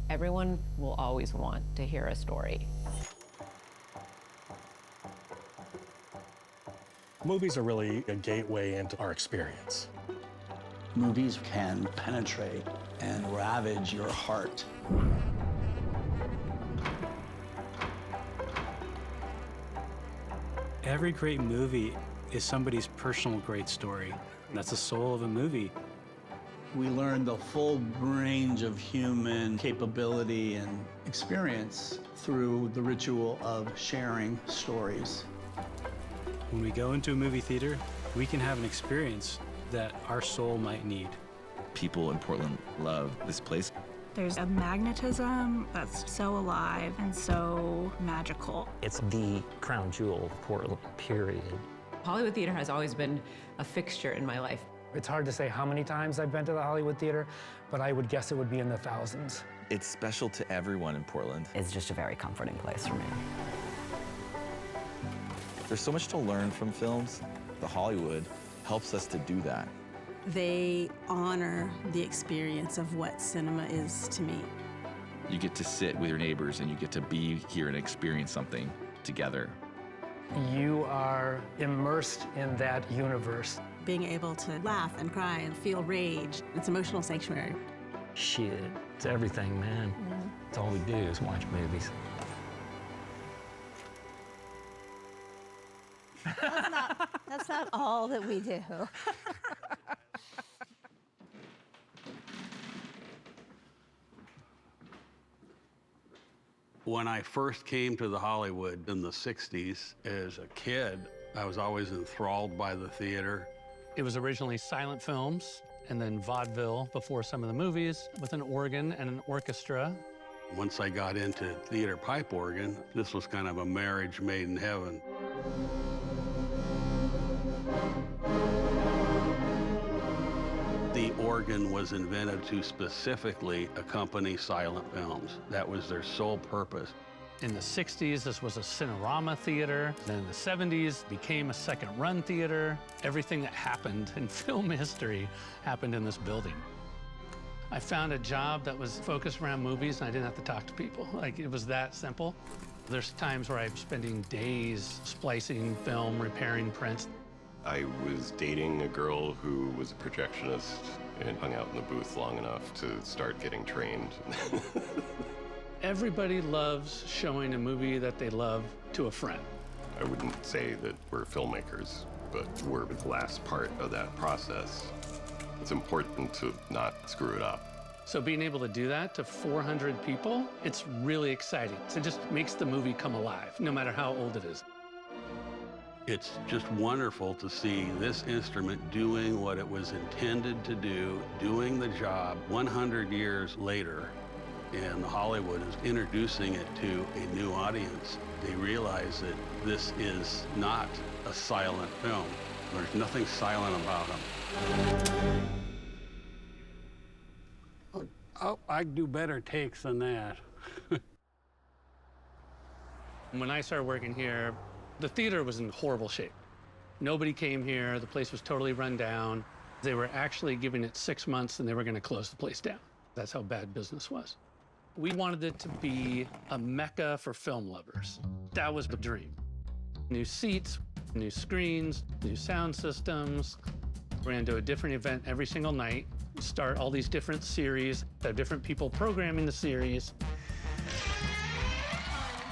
Everyone will always want to hear a story. Movies are really a gateway into our experience. Movies can penetrate and ravage your heart. Every great movie is somebody's personal great story. That's the soul of a movie. We learn the full range of human capability and experience through the ritual of sharing stories. When we go into a movie theater, we can have an experience that our soul might need. People in Portland love this place. There's a magnetism that's so alive and so magical. It's the crown jewel of Portland, period. Hollywood Theater has always been a fixture in my life. It's hard to say how many times I've been to the Hollywood Theater, but I would guess it would be in the thousands. It's special to everyone in Portland. It's just a very comforting place for me. There's so much to learn from films. The Hollywood helps us to do that. They honor the experience of what cinema is to me. You get to sit with your neighbors and you get to be here and experience something together. You are immersed in that universe. Being able to laugh and cry and feel rage, it's emotional sanctuary. Shit, it's everything, man. It's all we do is watch movies. That's not all that we do. When I first came to the Hollywood in the 60s, as a kid, I was always enthralled by the theater. It was originally silent films and then vaudeville before some of the movies with an organ and an orchestra. Once I got into theater pipe organ, this was kind of a marriage made in heaven. The organ was invented to specifically accompany silent films. That was their sole purpose. In the 60s, this was a Cinerama theater. Then in the 70s, became a second-run theater. Everything that happened in film history happened in this building. I found a job that was focused around movies, and I didn't have to talk to people. Like, it was that simple. There's times where I'm spending days splicing film, repairing prints. I was dating a girl who was a projectionist and hung out in the booth long enough to start getting trained. Everybody loves showing a movie that they love to a friend. I wouldn't say that we're filmmakers, but we're the last part of that process. It's important to not screw it up. So being able to do that to 400 people, it's really exciting. It just makes the movie come alive, no matter how old it is. It's just wonderful to see this instrument doing what it was intended to do, doing the job 100 years later. And Hollywood is introducing it to a new audience. They realize that this is not a silent film. There's nothing silent about them. Oh, I can do better takes than that. When I started working here, the theater was in horrible shape. Nobody came here. The place was totally run down. They were actually giving it 6 months and they were going to close the place down. That's how bad business was. We wanted it to be a mecca for film lovers. That was the dream. New seats, new screens, new sound systems. We're going to do a different event every single night, start all these different series, have different people programming the series.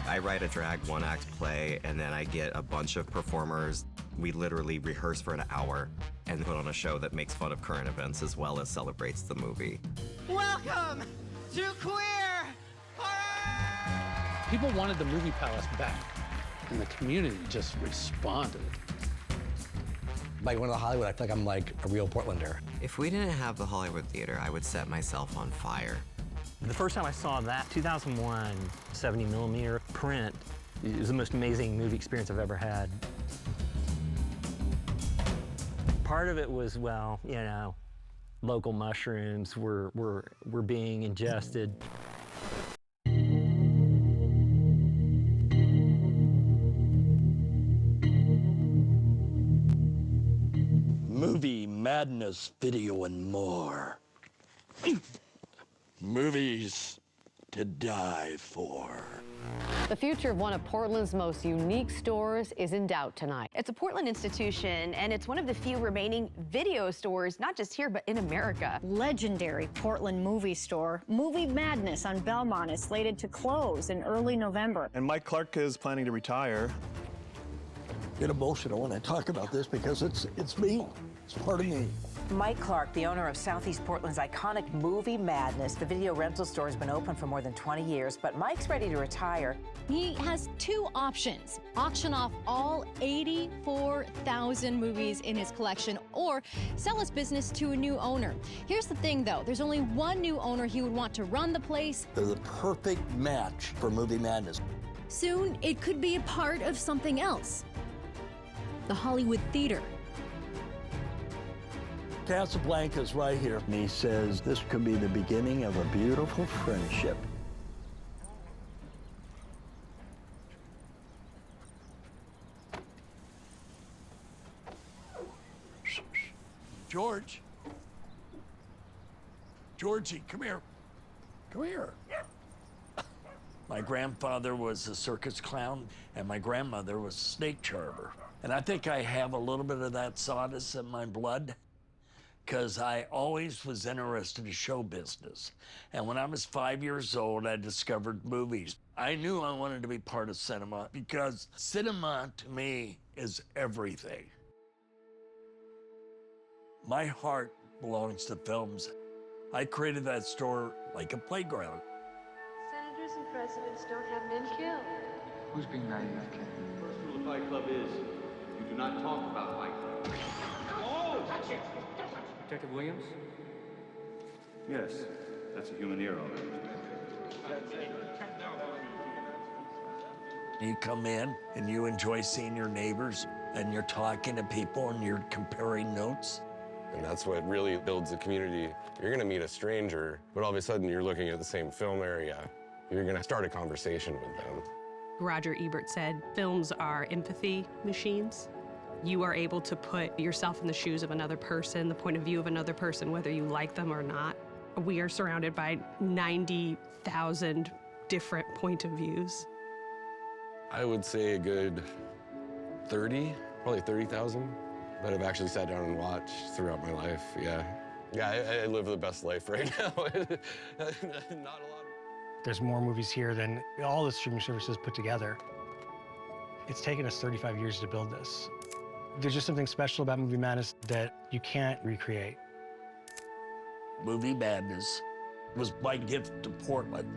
I write a drag one-act play, and then I get a bunch of performers. We literally rehearse for an hour and put on a show that makes fun of current events as well as celebrates the movie. Welcome to Queer Horror! People wanted the Movie Palace back, and the community just responded. By going to Hollywood, I feel like I'm like a real Portlander. If we didn't have the Hollywood Theater, I would set myself on fire. The first time I saw that, 2001, 70mm print, it was the most amazing movie experience I've ever had. Part of it was, well, you know, local mushrooms were being ingested. Movie madness, video, and more. Movies to die for. The future of one of Portland's most unique stores is in doubt tonight. It's a Portland institution, and it's one of the few remaining video stores, not just here, but in America. Legendary Portland movie store, Movie Madness on Belmont, is slated to close in early November. And Mike Clark is planning to retire. Get emotional when I talk about this because it's me. It's part of me. Mike Clark, the owner of Southeast Portland's iconic Movie Madness. The video rental store has been open for more than 20 years, but Mike's ready to retire. He has two options: auction off all 84,000 movies in his collection, or sell his business to a new owner. Here's the thing, though. There's only one new owner he would want to run the place. They're the perfect match for Movie Madness. Soon, it could be a part of something else. The Hollywood Theater. Casablanca's right here. And he says this could be the beginning of a beautiful friendship. George. Georgie, come here. Come here. My grandfather was a circus clown, and my grandmother was a snake charmer. And I think I have a little bit of that sawdust in my blood, because I always was interested in show business. And when I was 5 years old, I discovered movies. I knew I wanted to be part of cinema, because cinema, to me, is everything. My heart belongs to films. I created that store like a playground. Senators and presidents don't have men killed. Who's being naive, Ken? The first rule of Fight Club is you do not talk about Fight Club. Oh! Detective Williams? Yes, that's a human ear already. You come in and you enjoy seeing your neighbors, and you're talking to people and you're comparing notes. And that's what really builds a community. You're gonna meet a stranger, but all of a sudden you're looking at the same film area. You're gonna start a conversation with them. Roger Ebert said, films are empathy machines. You are able to put yourself in the shoes of another person, the point of view of another person, whether you like them or not. We are surrounded by 90,000 different point of views. I would say a good 30, probably 30,000 that I've actually sat down and watched throughout my life, yeah. Yeah, I live the best life right now. Not a lot. There's more movies here than all the streaming services put together. It's taken us 35 years to build this. There's just something special about Movie Madness that you can't recreate. Movie Madness was my gift to Portland.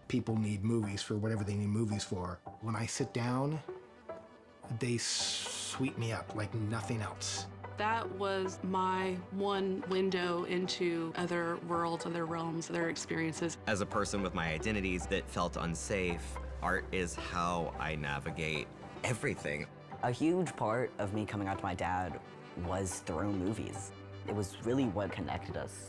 People need movies for whatever they need movies for. When I sit down, they sweep me up like nothing else. That was my one window into other worlds, other realms, other experiences. As a person with my identities that felt unsafe, art is how I navigate everything. A huge part of me coming out to my dad was through movies. It was really what connected us.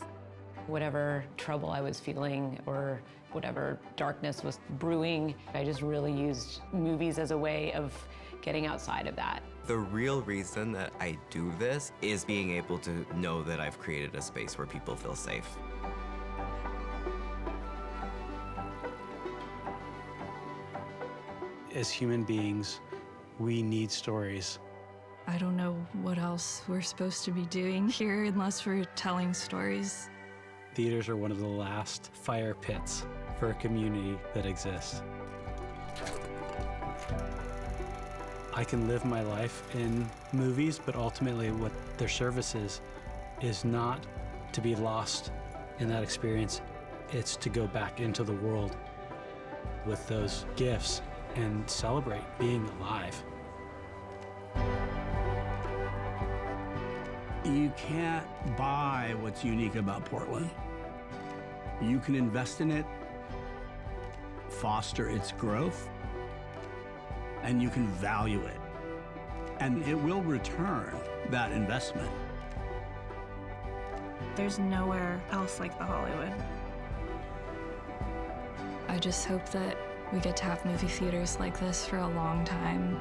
Whatever trouble I was feeling or whatever darkness was brewing, I just really used movies as a way of getting outside of that. The real reason that I do this is being able to know that I've created a space where people feel safe. As human beings, we need stories. I don't know what else we're supposed to be doing here unless we're telling stories. Theaters are one of the last fire pits for a community that exists. I can live my life in movies, but ultimately what their service is not to be lost in that experience. It's to go back into the world with those gifts and celebrate being alive. You can't buy what's unique about Portland. You can invest in it, foster its growth, and you can value it. And it will return that investment. There's nowhere else like the Hollywood. I just hope that we get to have movie theaters like this for a long time.